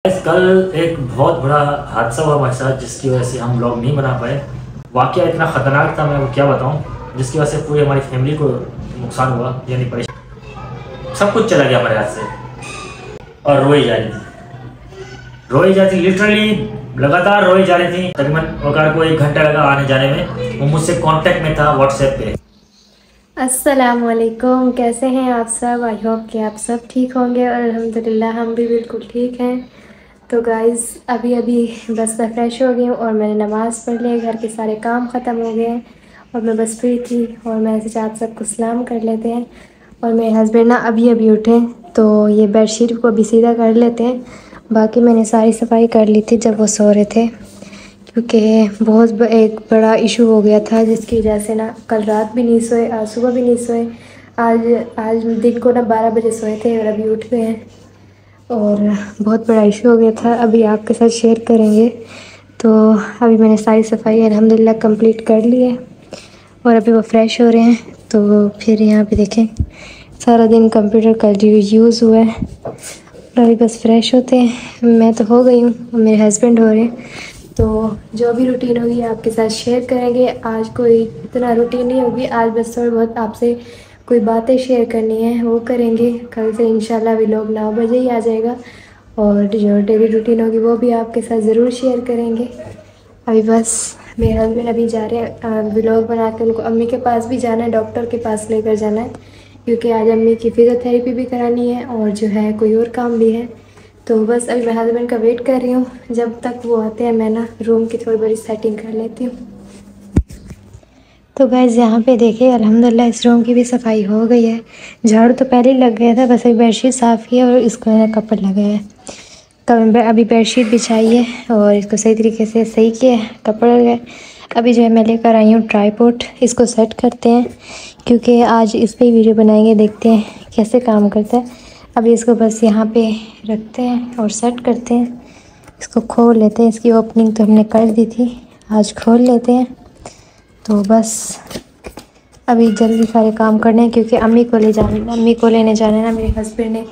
कल एक बहुत बड़ा हादसा हुआ हमारे साथ, जिसकी वजह से हम लोग नहीं बना पाए। वाकया इतना ख़तरनाक था, मैं वो क्या बताऊं, जिसकी वजह से पूरी हमारी फैमिली को नुकसान हुआ, यानी परेशान, सब कुछ चला गया हमारे हाथ से। और रोई जा रही थी लिटरली, लगातार रोई जा रही थी। तकरीबन वकार को 1 घंटा लगा आने जाने में। वो मुझसे कांटेक्ट में था व्हाट्सएप पे। अस्सलामुअलैकुम, कैसे हैं आप सब। आई होप कि आप सब ठीक होंगे और अल्हम्दुलिल्लाह हम भी बिल्कुल ठीक हैं। तो गाइज़ अभी बस मैं फ़्रेश हो गई हूँ और मैंने नमाज़ पढ़ ली, घर के सारे काम ख़त्म हो गए हैं और मैं बस फ्री थी और मैं सोचा आप सबको सलाम कर लेते हैं। और मेरे हस्बैंड ना अभी उठे, तो ये बेडशीट को अभी सीधा कर लेते हैं। बाकी मैंने सारी सफाई कर ली थी जब वो सो रहे थे, क्योंकि बहुत एक बड़ा इशू हो गया था, जिसकी वजह से ना कल रात भी नहीं सोए, आज सुबह भी नहीं सोए। आज दिन को ना 12 बजे सोए थे और अभी उठ गए हैं और बहुत बड़ा इशू हो गया था। अभी आपके साथ शेयर करेंगे। तो अभी मैंने सारी सफाई अल्हम्दुलिल्लाह कंप्लीट कर ली है और अभी वो फ्रेश हो रहे हैं। तो फिर यहाँ पे देखें, सारा दिन कंप्यूटर का यूज़ हुआ है और अभी बस फ्रेश होते हैं। मैं तो हो गई हूँ, मेरे हस्बैंड हो रहे हैं। तो जो भी रूटीन होगी आपके साथ शेयर करेंगे। आज कोई इतना रूटीन नहीं होगी, आज बस थोड़ी बहुत आपसे कोई बातें शेयर करनी है वो करेंगे। कल से इंशाल्लाह व्लॉग 9 बजे ही आ जाएगा और जो डेली रूटीन होगी वो भी आपके साथ ज़रूर शेयर करेंगे। अभी बस मेरे हस्बैंड अभी जा रहे हैं व्लॉग बना के, उनको अम्मी के पास भी जाना है, डॉक्टर के पास लेकर जाना है, क्योंकि आज अम्मी की फ़िज़ियोथेरेपी भी करानी है और जो है कोई और काम भी है। तो बस अभी मैं हस्बैंड का वेट कर रही हूँ, जब तक वो आते हैं मैं ना रूम की थोड़ी बड़ी सेटिंग कर लेती हूँ। तो गाइस यहाँ पे देखिए अल्हम्दुलिल्लाह इस रूम की भी सफाई हो गई है। झाड़ू तो पहले ही लग गया था, बस अभी बेडशीट साफ़ की है और इसको ना कपड़ लगाया है। अभी बेडशीट बिछाई है और इसको सही तरीके से सही किया है, कपड़ लगाए। अभी जो है मैं लेकर आई हूँ ट्राइपॉड, इसको सेट करते हैं क्योंकि आज इस पर ही वीडियो बनाएंगे, देखते हैं कैसे काम करता है। अभी इसको बस यहाँ पे रखते हैं और सेट करते हैं। इसको खोल लेते हैं, इसकी ओपनिंग तो हमने कर दी थी, आज खोल लेते हैं। तो बस अभी जल्दी सारे काम करने हैं, क्योंकि अम्मी को लेने जाना है ना मेरे हस्बैंड ने,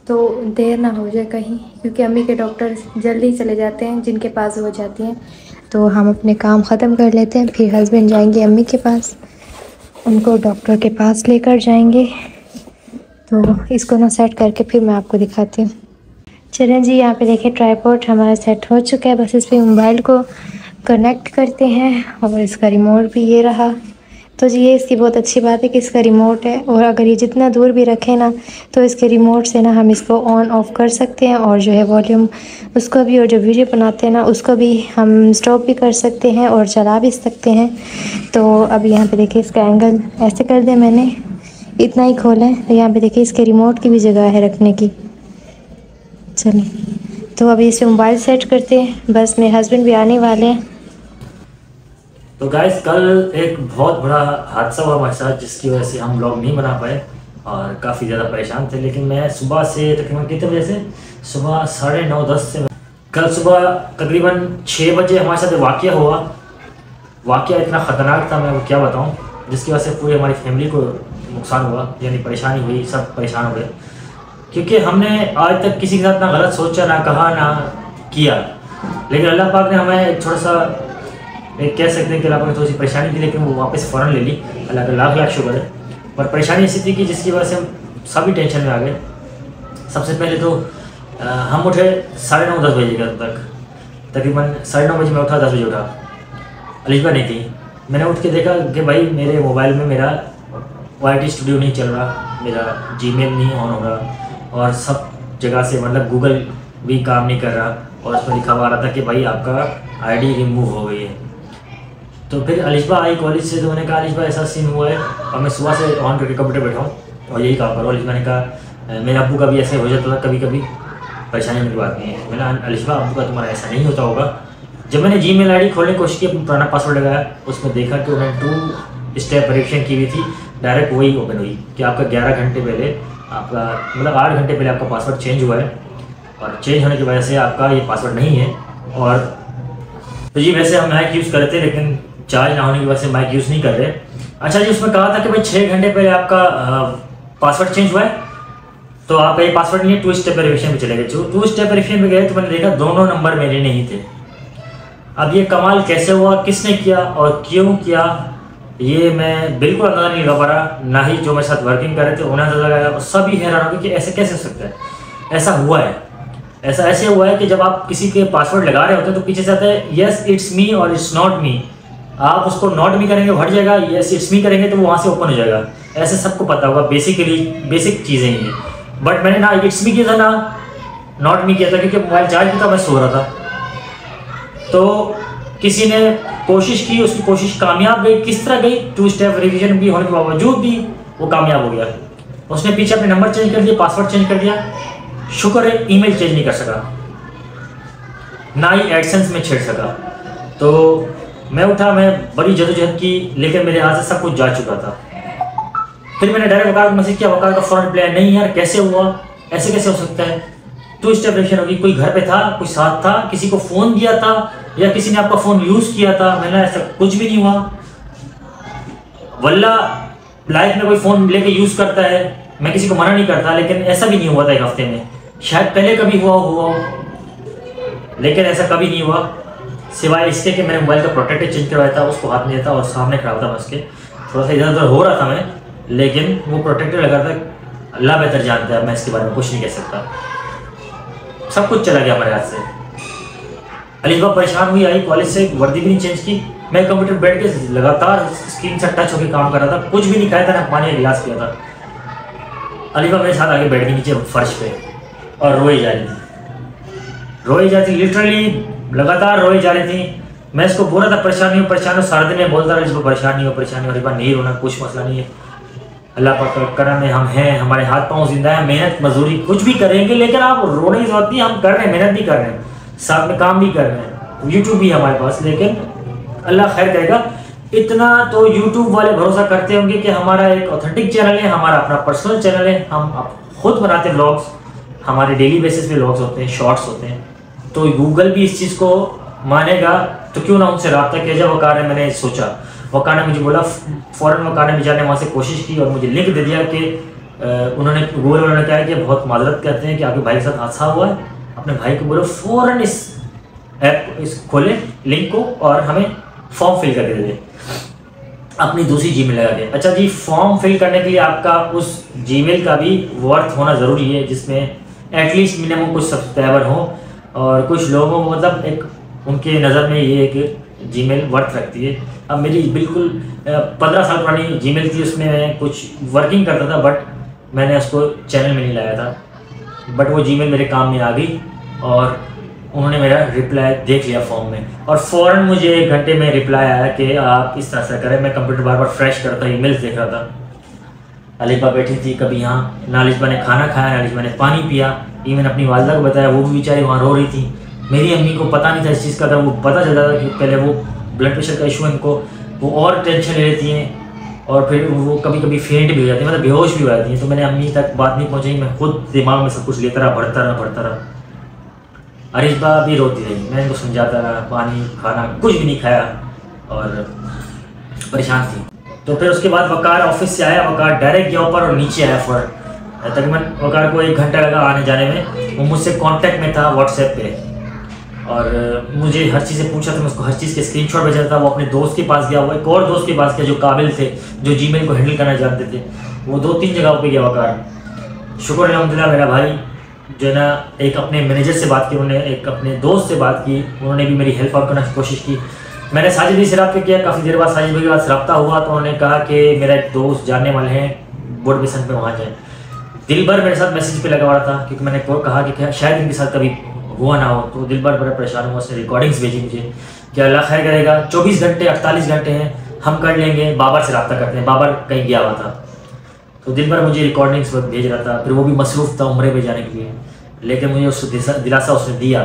तो देर ना हो जाए कहीं, क्योंकि अम्मी के डॉक्टर जल्दी चले जाते हैं जिनके पास हो जाती हैं। तो हम अपने काम ख़त्म कर लेते हैं, फिर हस्बैंड जाएंगे अम्मी के पास, उनको डॉक्टर के पास लेकर जाएंगे। तो इसको ना सेट करके फिर मैं आपको दिखाती हूँ। चलें जी, यहाँ पे देखिए ट्राइपॉड हमारा सेट हो चुका है। बस इस पर मोबाइल को कनेक्ट करते हैं और इसका रिमोट भी ये रहा। तो जी ये इसकी बहुत अच्छी बात है कि इसका रिमोट है, और अगर ये जितना दूर भी रखें ना तो इसके रिमोट से ना हम इसको ऑन ऑफ़ कर सकते हैं, और जो है वॉल्यूम उसको भी, और जो वीडियो बनाते हैं ना उसको भी हम स्टॉप भी कर सकते हैं और चला भी सकते हैं। तो अब यहाँ पे देखिए इसका एंगल ऐसे कर दें, मैंने इतना ही खोला है। तो यहाँ पे देखिए इसके रिमोट की भी जगह है रखने की। चलिए तो अभी इसे मोबाइल सेट करते हैं, बस मेरे हस्बैंड भी आने वाले हैं। तो गाइस कल एक बहुत बड़ा हादसा हुआ हमारे साथ, जिसकी वजह से हम लोग नहीं बना पाए और काफ़ी ज़्यादा परेशान थे। लेकिन मैं सुबह से तकरीबन कितने बजे से, सुबह 9:30-10 से, कल सुबह तकरीबन 6 बजे हमारे साथ वाक़या हुआ। वाक़या इतना ख़तरनाक था, मैं वो क्या बताऊं, जिसकी वजह से पूरी हमारी फैमिली को नुकसान हुआ, यानी परेशानी हुई, सब परेशान हो गए। क्योंकि हमने आज तक किसी के साथ ना गलत सोचा, ना कहा, ना किया, लेकिन अल्लाह पाक ने हमें थोड़ा सा एक कह सकते हैं कि अल्लाह पाक ने थोड़ी सी परेशानी दी, लेकिन वो वापस फ़ौरन ले ली। अल्लाह का लाख लाख शुक्र है। पर परेशानी ऐसी थी कि जिसकी वजह से हम सभी टेंशन में आ गए। सबसे पहले तो हम उठे 9:30-10 बजे तक, तकरीबन 9:30 बजे मैं उठा, 10 बजे उठा, अलीफा नहीं थी। मैंने उठ के देखा कि भाई मेरे मोबाइल में मेरा YT स्टूडियो नहीं चल रहा, मेरा जीमेल नहीं ऑन हो रहा, और सब जगह से मतलब गूगल भी काम नहीं कर रहा, और उसमें लिखा हुआ आ रहा था कि भाई आपका ID रिमूव हो गई है। तो फिर अलिशबा आई कॉलेज से, तो मैंने कहा अलिशबा ऐसा सीन हुआ है, और मैं सुबह से ऑन करके कंप्यूटर बैठा हूँ और यही काम करो। अलिशबा ने कहा मेरे अब्बू का भी ऐसे हो जाता था कभी कभी, परेशानी मेरी बात नहीं है। मैंने अलिशबा अब्बू का तुम्हारा ऐसा नहीं होता होगा। जब मैंने जीमेल ID खोलने की कोशिश की, पुराना पासवर्ड लगाया, उसमें देखा कि उन्होंने 2 स्टेप वेरिफिकेशन की हुई थी, डायरेक्ट वही ओपन हुई कि आपका 11 घंटे पहले, आपका मतलब 8 घंटे पहले आपका पासवर्ड चेंज हुआ है, और चेंज होने की वजह से आपका ये पासवर्ड नहीं है। और तो जी वैसे हम मैक यूज़ कर रहे थे, लेकिन चार्ज ना होने की वजह से मैक यूज़ नहीं कर रहे। अच्छा जी, उसमें कहा था कि भाई 6 घंटे पहले आपका पासवर्ड चेंज हुआ है, तो आपका ये पासवर्ड नहीं है, 2 स्टेप वेरिफिकेशन पे चले गए। जो 2 स्टेप वेरिफिकेशन पे गए तो मैंने देखा दोनों नंबर मेरे नहीं थे। अब ये कमाल कैसे हुआ, किसने किया और क्यों किया, ये मैं बिल्कुल अंदाजा नहीं लगा पा रहा, ना ही जो मेरे साथ वर्किंग कर रहे थे उन्हें अंदाजा लगाया, और सभी हैरान हो गए कि ऐसे कैसे हो सकता है। ऐसा हुआ है, ऐसा ऐसे हुआ है कि जब आप किसी के पासवर्ड लगा रहे होते हैं तो पीछे से आता है यस इट्स मी और इट्स नॉट मी। आप उसको नॉट मी करेंगे हट जाएगा, यस इट्स मी करेंगे तो वो वहाँ से ओपन हो जाएगा। ऐसे सबको पता होगा, बेसिकली बेसिक चीज़ें ही हैं। बट मैंने ना इट्स मी किया था ना नॉट मी किया था, क्योंकि मोबाइल चार्ज भी था, मैं सो रहा था। तो किसी ने कोशिश की, उसकी कोशिश कामयाब गई। किस तरह गई, 2 स्टेप वेरिफिकेशन भी होने के बावजूद भी वो कामयाब हो गया। उसने पीछे अपने नंबर चेंज कर दिया, पासवर्ड चेंज कर दिया। शुक्र है ईमेल चेंज नहीं कर सका, ना ही एडसेंस में छेड़ सका। तो मैं उठा, मैं बड़ी जदोजहद की, लेकिन मेरे हाथ से सब कुछ जा चुका था। फिर मैंने डायरेक्ट वकार को मैसेज किया, वकार का फौरन रिप्लाई, नहीं यार कैसे हुआ, ऐसे कैसे हो सकता है, 2 स्टेप वेरिफिकेशन होगी। कोई घर पे था, कोई साथ था, किसी को फ़ोन किया था या किसी ने आपका फ़ोन यूज़ किया था। मैंने ऐसा कुछ भी नहीं हुआ। वल्ला लाइफ में कोई फ़ोन लेके यूज़ करता है, मैं किसी को मना नहीं करता, लेकिन ऐसा भी नहीं हुआ था 1 हफ्ते में। शायद पहले कभी हुआ, लेकिन ऐसा कभी नहीं हुआ, सिवाय इसके कि मैंने मोबाइल का प्रोटेक्टर चेंज करवाया था, उसको हाथ नहीं था और सामने खड़ा था मैं उसके, थोड़ा सा इधर उधर हो रहा था मैं, लेकिन वो प्रोटेक्टर लगा था। अल्लाह बेहतर जानता है, मैं इसके बारे में कुछ नहीं कह सकता। सब कुछ चला गया हमारे हाथ से। अलीबा परेशान हुई, आई कॉलेज से, वर्दी भी नहीं चेंज की। मैं कंप्यूटर बैठ के लगातार स्क्रीन से टच होकर काम कर रहा था, कुछ भी नहीं खाया था, ना पानी का गिलास पिया था। अलीबा मेरे साथ आगे बैठ गई नीचे फर्श पे और रोई जा रही थी, लिटरली लगातार रोई जा रही थी। मैं इसको बोल रहा था परेशान हो, सारा दिन में बोलता रहा इसको परेशान नहीं हो, अलीबा नहीं रोना, कुछ मसला नहीं है, अल्लाह पाक का करम है, हम हैं, हमारे हाथ पाँव जिंदा है, मेहनत मजदूरी कुछ भी करेंगे, लेकिन आप रोने की जरूरत नहीं, हम कर रहे हैं, मेहनत भी कर रहे हैं, साथ में काम भी कर रहे हैं, यूट्यूब भी है हमारे पास, लेकिन अल्लाह खैर करेगा। इतना तो यूट्यूब वाले भरोसा करते होंगे कि हमारा एक ऑथेंटिक चैनल है, हमारा अपना पर्सनल चैनल है, हम खुद बनाते हैं व्लॉग्स, हमारे डेली बेसिस पे व्लॉग्स होते हैं, शॉर्ट्स होते हैं, तो गूगल भी इस चीज़ को मानेगा, तो क्यों ना उनसे रब्ता किया जाए। वकार ने, मैंने सोचा, वकार ने मुझे बोला, फ़ौरन वकार ने जाने वहाँ से कोशिश की और मुझे लिंक दे दिया कि उन्होंने गूगल वालों ने कहा कि बहुत माजरत कहते हैं कि आपके भाई के साथ हादसा हुआ है, अपने भाई को बोलो फ़ौरन इस ऐप इस खोले लिंक को और हमें फॉर्म फिल करके दे दे, अपनी दूसरी जीमेल लगा दे। अच्छा जी, फॉर्म फिल करने के लिए आपका उस जीमेल का भी वर्थ होना ज़रूरी है, जिसमें एटलीस्ट मिनिमम कुछ सब्सक्राइबर हो, और कुछ लोगों को मतलब एक उनके नज़र में ये एक जीमेल वर्थ रखती है। अब मेरी बिल्कुल 15 साल पुरानी जीमेल थी, उसमें मैं कुछ वर्किंग करता था, बट मैंने उसको चैनल में नहीं लाया था, बट वो जीमेल मेरे काम में आ गई और उन्होंने मेरा रिप्लाई देख लिया फॉर्म में, और फ़ौरन मुझे 1 घंटे में रिप्लाई आया कि आप इस तरह से करें। मैं कंप्यूटर बार बार फ्रेश करता, ईमेल्स देख रहा था। अलीबा बैठी थी कभी यहाँ, ना अलीबा ने खाना खाया, ना अलीबा ने पानी पिया। ये मैंने अपनी वालदा को बताया, वो भी बेचारी वहाँ रो रही थी। मेरी अम्मी को पता नहीं था इस चीज़ का, अगर वो पता चलता था कि पहले वो ब्लड प्रेशर का इशू है इनको, वो और टेंशन ले लेती हैं और फिर वो कभी कभी फेंट भी हो जाती है, मतलब बेहोश भी हो जाती हैं। तो मैंने अम्मी तक बात नहीं पहुँचाई, मैं खुद दिमाग में सब कुछ लेता रहा, बढ़ता रहा। अरिशबा भी रोती रही, मैं इनको समझाता रहा, पानी खाना कुछ भी नहीं खाया और परेशान थी। तो फिर उसके बाद वकार ऑफिस से आया, वकार डायरेक्ट गया ऊपर और नीचे आया फ़ौरन। तकरीबन वकार को 1 घंटा लगा आने जाने में। वो मुझसे कांटेक्ट में था व्हाट्सएप पे और मुझे हर चीज़ से पूछा था, मैं उसको हर चीज़ के स्क्रीनशॉट भेजा था। वो अपने दोस्त के पास गया, वो एक और दोस्त के पास गया जो काबिल थे, जो जीमेल को हैंडल करना जानते थे। वो 2-3 जगहों पे गया वकार। शुक्र अल्हम्दुलिल्लाह मेरा भाई जो है ना, एक अपने मैनेजर से बात की, उन्होंने एक अपने दोस्त से बात की, उन्होंने भी मेरी हेल्प आउट करने की कोशिश की। मैंने साजिद भी से रब्ता किया, काफ़ी देर बाद साजिद भाई के पास रब्ता हुआ तो उन्होंने कहा कि मेरा एक दोस्त जानने वाले हैं बोर्ड बेसन पे, वहाँ जाए। दिल भर मेरे साथ मैसेज पे लगा हुआ था, क्योंकि मैंने कहा कि शायद इनके साथ कभी हुआ ना हो, तो दिल भर बड़ा परेशान हुआ। उसने रिकॉर्डिंग्स भेजी मुझे कि अल्लाह खैर करेगा, 24 घंटे 48 घंटे हैं, हम कर लेंगे, बाबर से रब्ता करते हैं। बाबर कहीं गया हुआ था तो दिन भर मुझे रिकॉर्डिंग्स भेज रहा था, फिर वो भी मसरूफ़ था उम्रे पे जाने के लिए, लेकिन मुझे उसको दिलासा उसने दिया।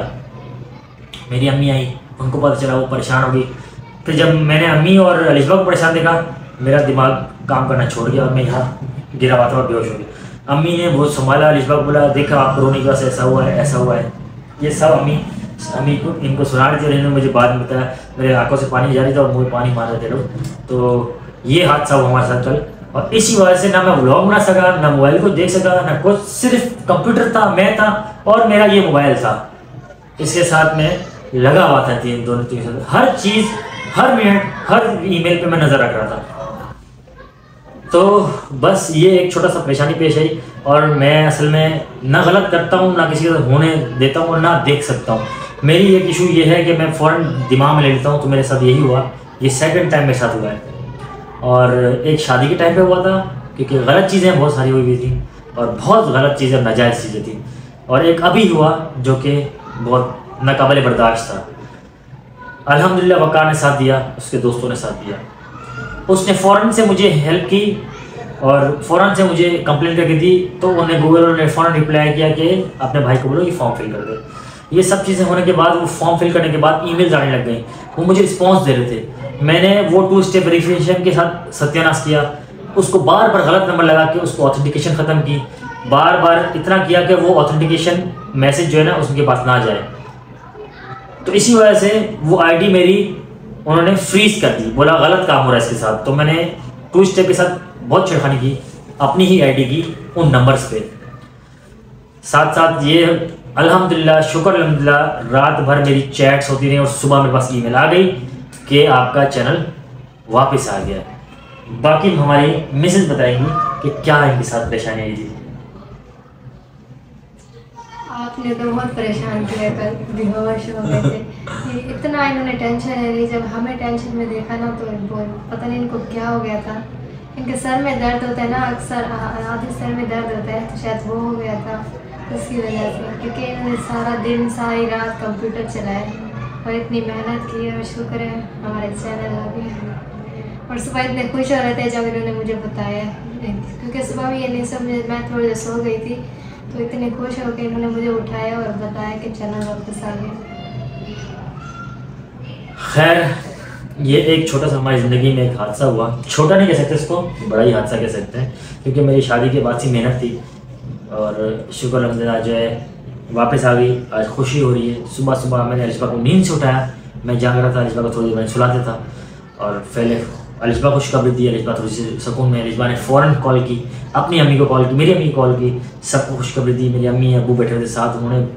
मेरी अम्मी आई, उनको पता चला, वो परेशान हो गई। फिर जब मैंने अम्मी और अलिशबा को परेशान देखा, मेरा दिमाग काम करना छोड़ गया और मैं यहाँ गिरा हुआ था और बेहोश हो गया। अम्मी ने बहुत संभाला, अलिशबा को बोला देखा आप रोने की वजह से ऐसा हुआ है, ऐसा हुआ है। ये सब अम्मी को इनको सुना रही थी और इन्होंने मुझे बाद में बताया, मेरे आंखों से पानी जा रही था और मुँह पानी मार रहे थे लोग। तो ये हादसा हुआ हमारे साथ कल। और इसी वजह से ना मैं व्लॉग बना सका, ना मोबाइल को देख सका, ना कुछ। सिर्फ कंप्यूटर था, मैं था और मेरा ये मोबाइल था। इसके साथ में लगा हुआ था दोनों चीज़, हर चीज़, हर मिनट, हर ईमेल पे मैं नज़र रख रहा था। तो बस ये एक छोटा सा परेशानी पेश आई। और मैं असल में ना गलत करता हूँ, ना किसी को होने देता हूँ और ना देख सकता हूँ। मेरी एक इशू ये है कि मैं फ़ौरन दिमाग में ले लेता हूँ। तो मेरे साथ यही हुआ, ये सेकंड टाइम मेरे साथ हुआ है। और एक शादी के टाइम पे हुआ था, क्योंकि गलत चीज़ें बहुत सारी हुई थी और बहुत गलत चीज़ें, नाजायज़ चीज़ें थी। और एक अभी हुआ जो कि बहुत नाकाबिल बर्दाश्त था। अल्हम्दुलिल्लाह वक़ार ने साथ दिया, उसके दोस्तों ने साथ दिया। उसने फ़ौरन से मुझे हेल्प की और फ़ौरन से मुझे कंप्लेंट करके दी। तो उन्हें गूगल ने फ़ौरन रिप्लाई किया कि अपने भाई को बोलो कि फॉर्म फिल कर दे। ये सब चीज़ें होने के बाद, वो फॉर्म फिल करने के बाद ईमेल्स आने लग गई। वो मुझे रिस्पॉन्स दे रहे थे। मैंने वो 2 स्टेप वेरिफिकेशन के साथ सत्यानाश किया। उसको बार बार गलत नंबर लगा के उसको ऑथेंटिकेशन ख़त्म की। बार बार इतना किया कि वो ऑथेंटिकेशन मैसेज जो है ना उसके पास ना जाए। तो इसी वजह से वो आईडी मेरी उन्होंने फ्रीज कर दी। बोला गलत काम हो रहा है इसके साथ। तो मैंने 2 स्टेप के साथ बहुत छेड़खानी की अपनी ही आईडी की उन नंबर्स पे। साथ साथ ये अल्हम्दुलिल्लाह, शुक्र अल्हम्दुलिल्लाह, रात भर मेरी चैट्स होती रही और सुबह मेरे पास ईमेल आ गई कि आपका चैनल वापस आ गया। बाकी हमारी मिसेज बताएंगी कि क्या इनके साथ परेशानी आई थी। आपने तो बहुत परेशान किया, कल बेहोश हो गए थे। इतना इन्होंने टेंशन है नहीं, जब हमें टेंशन में देखा ना तो पता नहीं इनको क्या हो गया था। इनके सर में दर्द होता है ना, अक्सर आधे सर में दर्द होता है, तो शायद वो हो गया था उसकी वजह से। क्योंकि इन्होंने सारा दिन सारी रात कंप्यूटर चलाए और इतनी मेहनत की है। और शुक्र है हमारे चैनल आ गए। और सुबह इतने खुश हो रहे थे जब इन्होंने मुझे बताया, क्योंकि सुबह भी ये नहीं सब, मैं थोड़ी देर सो गई थी, तो इतने खुश हो के इन्होंने मुझे उठाया और बताया कि चैनल वापस आ गया। खैर, ये एक छोटा सा हमारी ज़िंदगी में एक हादसा हुआ। छोटा नहीं कह सकते इसको, बड़ा ही हादसा कह सकते हैं, क्योंकि मेरी शादी के बाद से मेहनत थी और शुक्र अल्हम्दुलिल्लाह जो है वापस आ गई। आज खुशी हो रही है। सुबह सुबह मैंने अलिशबा को नींद से उठाया। मैं जाग रहा था, अलिशबा को थोड़ी देर मैंने सुलाते था और पहले अलिशबा खुशखबरी दी। अलिशबा थोड़ी सी सुकून में, अलिशबा ने फ़ौरन कॉल की, अपनी अम्मी को कॉल की, मेरी अम्मी को कॉल की, सबको खुशखबरी दी। मेरी अम्मी अबू बैठे थे साथ, उन्होंने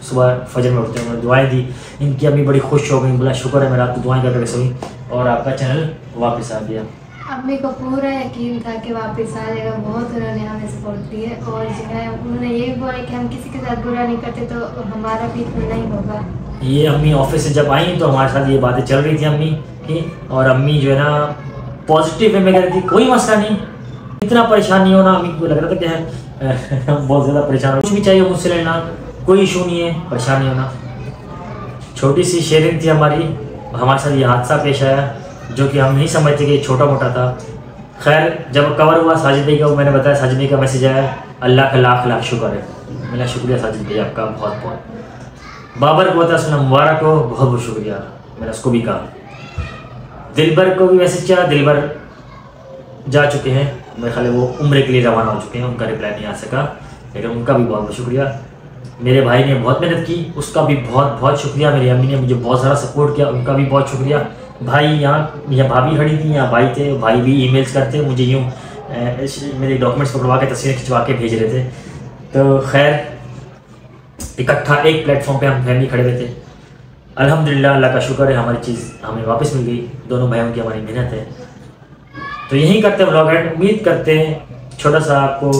सुबह फजर में उठते हैं उन्होंने दुआएं दी। इनकी अम्मी बड़ी खुश हो गई, बोला शुक्र है मैं रात को दुआएं करके सोई और आपका चैनल वापस आ गया। अम्मी को पूरा यकीन था कि वापस आ जाएगा। बहुत उन्होंने हमें सपोर्ट की है और जो है उन्होंने ये भी बोला कि हम किसी के साथ बुरा नहीं करते तो हमारा भी इतना नहीं होगा। ये अम्मी ऑफिस से जब आई तो हमारे साथ ये बातें चल रही थी अम्मी की। और अम्मी जो है ना पॉजिटिव वे में कह रही थी कोई मसला नहीं, इतना परेशान नहीं होना। अम्मी को लग रहा था कि बहुत ज़्यादा परेशान हो, कुछ भी चाहिए मुझसे लेना, कोई इशू नहीं है, परेशान नहीं होना। छोटी सी शेयरिंग थी हमारी। हमारे साथ ये हादसा पेश आया जो कि हम नहीं समझते कि छोटा मोटा था। खैर, जब कवर हुआ साजिद भाई का, मैंने बताया साजिद भाई का मैसेज आया, अल्लाह का लाख लाख शुक्र है। मेरा शुक्रिया साजिद भाई आपका बहुत बहुत। बाबर को बता मुबारक हो, बहुत बहुत शुक्रिया, मैंने उसको भी कहा। दिलबर को भी मैसेज किया, दिलबर जा चुके हैं, मेरे ख्याल वो उम्र के लिए रवाना हो चुके हैं, उनका रिप्लाई नहीं आ सका, लेकिन उनका भी बहुत बहुत शुक्रिया। मेरे भाई ने बहुत मेहनत की, उसका भी बहुत बहुत शुक्रिया। मेरी अम्मी ने मुझे बहुत सारा सपोर्ट किया, उनका भी बहुत शुक्रिया। भाई यहाँ भाभी खड़ी थी, यहाँ भाई थे, भाई भी ईमेल्स करते, मुझे यूँ मेरे डॉक्यूमेंट्स पकड़वा के तस्वीरें खिंचवा के भेज रहे थे। तो खैर इकट्ठा एक प्लेटफॉर्म पे हम फैमिली खड़े हुए थे। अल्हम्दुलिल्लाह, अल्लाह का शुक्र है हमारी चीज़ हमें वापस मिल गई। दोनों भाइयों की हमारी मेहनत है। तो यही करते हैं व्लॉग एंड। उम्मीद करते हैं छोटा सा आपको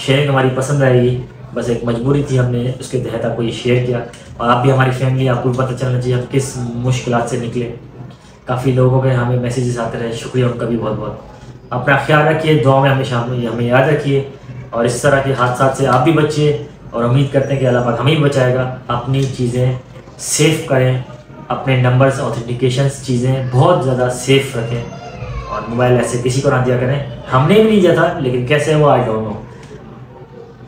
शेयरिंग हमारी पसंद आएगी। बस एक मजबूरी थी, हमने उसके तहत आपको ये शेयर किया। और आप भी हमारी फैमिली, आपको भी पता चलना चाहिए हम किस मुश्किलात से निकले। काफ़ी लोगों के हमें मैसेजेस आते रहे, शुक्रिया उनका भी बहुत बहुत। अपना ख्याल रखिए, दुआ में हमेशा हमें याद रखिए और इस तरह के हादसा से आप भी बचिए। और उम्मीद करते हैं कि अल्लाह पाक हमें भी बचाएगा। अपनी चीज़ें सेफ़ करें, अपने नंबर्स, ऑथेंटिकेशंस चीज़ें बहुत ज़्यादा सेफ़ रखें और मोबाइल ऐसे किसी को ना दिया करें। हमने भी नहीं दिया था, लेकिन कैसे हुआ आई डोंट नो।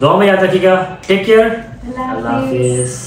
दुआ में याद रखिएगा। टेक केयर, अल्लाह हाफिज़।